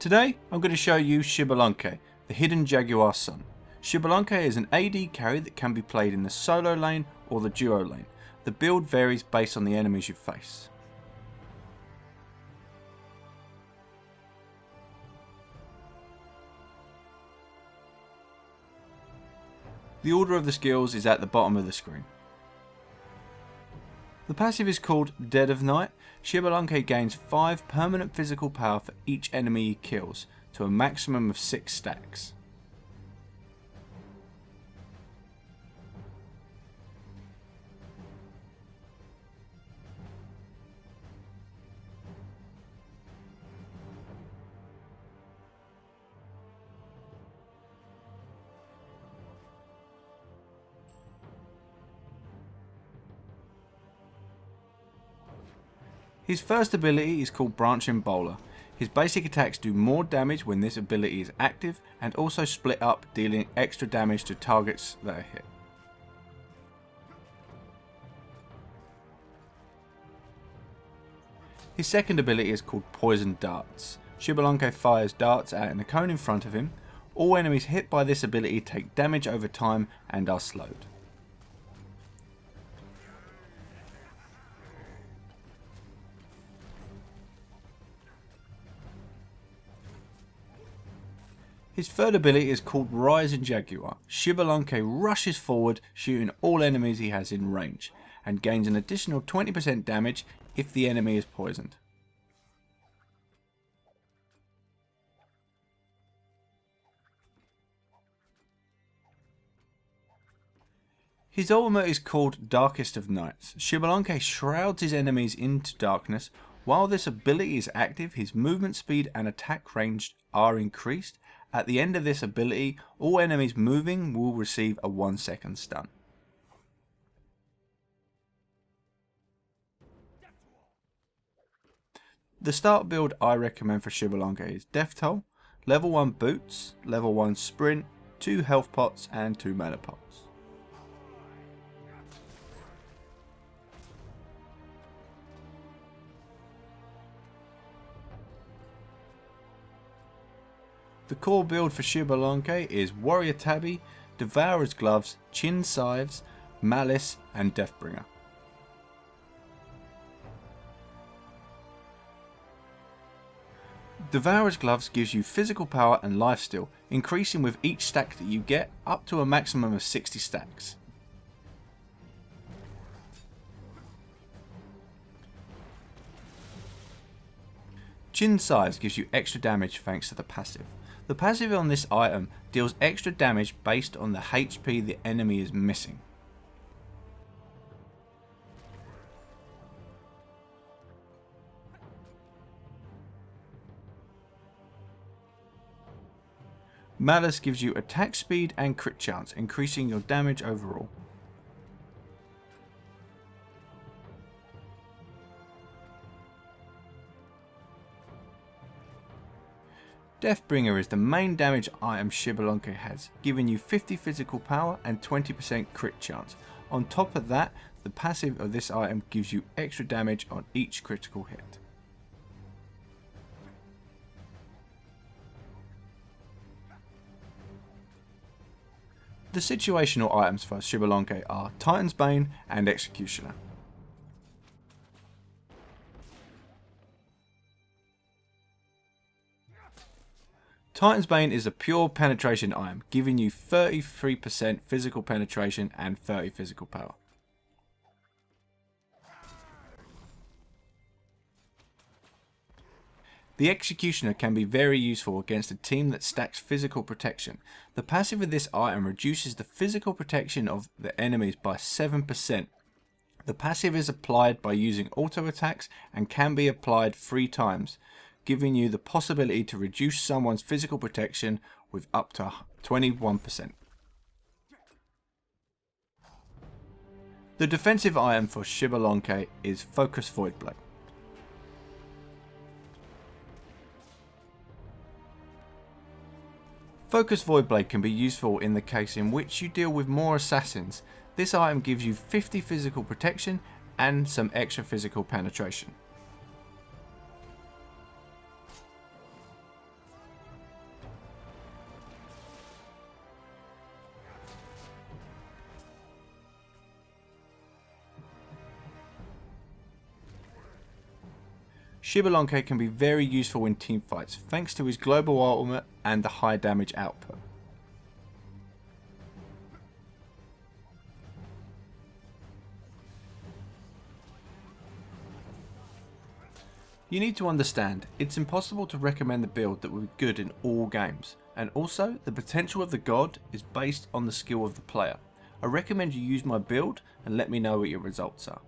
Today I'm going to show you Xbalanque, the hidden Jaguar son. Xbalanque is an AD carry that can be played in the solo lane or the duo lane. The build varies based on the enemies you face. The order of the skills is at the bottom of the screen. The passive is called Dead of Night. Xbalanque gains 5 permanent physical power for each enemy he kills, to a maximum of 6 stacks. His first ability is called Branching Bowler. His basic attacks do more damage when this ability is active and also split up, dealing extra damage to targets that are hit. His second ability is called Poison Darts. Xbalanque fires darts at an cone in front of him. All enemies hit by this ability take damage over time and are slowed. His third ability is called Rising Jaguar. Xbalanque rushes forward, shooting all enemies he has in range, and gains an additional 20% damage if the enemy is poisoned. His ultimate is called Darkest of Nights. Xbalanque shrouds his enemies into darkness. While this ability is active, his movement speed and attack range are increased. At the end of this ability, all enemies moving will receive a 1-second stun. The start build I recommend for Xbalanque is Death Toll, level 1 boots, level 1 sprint, 2 health pots and 2 mana pots. The core build for Xbalanque is Warrior Tabby, Devourer's Gloves, Chin Scythes, Malice and Deathbringer. Devourer's Gloves gives you physical power and lifesteal, increasing with each stack that you get up to a maximum of 60 stacks. Chin Scythes gives you extra damage thanks to the passive. The passive on this item deals extra damage based on the HP the enemy is missing. Malice gives you attack speed and crit chance, increasing your damage overall. Deathbringer is the main damage item Xbalanque has, giving you 50 physical power and 20% crit chance. On top of that, the passive of this item gives you extra damage on each critical hit. The situational items for Xbalanque are Titan's Bane and Executioner. Titan's Bane is a pure penetration item, giving you 33% physical penetration and 30 physical power. The Executioner can be very useful against a team that stacks physical protection. The passive of this item reduces the physical protection of the enemies by 7%. The passive is applied by using auto attacks and can be applied 3 times. Giving you the possibility to reduce someone's physical protection with up to 21%. The defensive item for Xbalanque is Focus Voidblade. Focus Voidblade can be useful in the case in which you deal with more assassins. This item gives you 50 physical protection and some extra physical penetration. Xbalanque can be very useful in teamfights thanks to his global ultimate and the high damage output. You need to understand, it's impossible to recommend the build that will be good in all games, and also the potential of the god is based on the skill of the player. I recommend you use my build and let me know what your results are.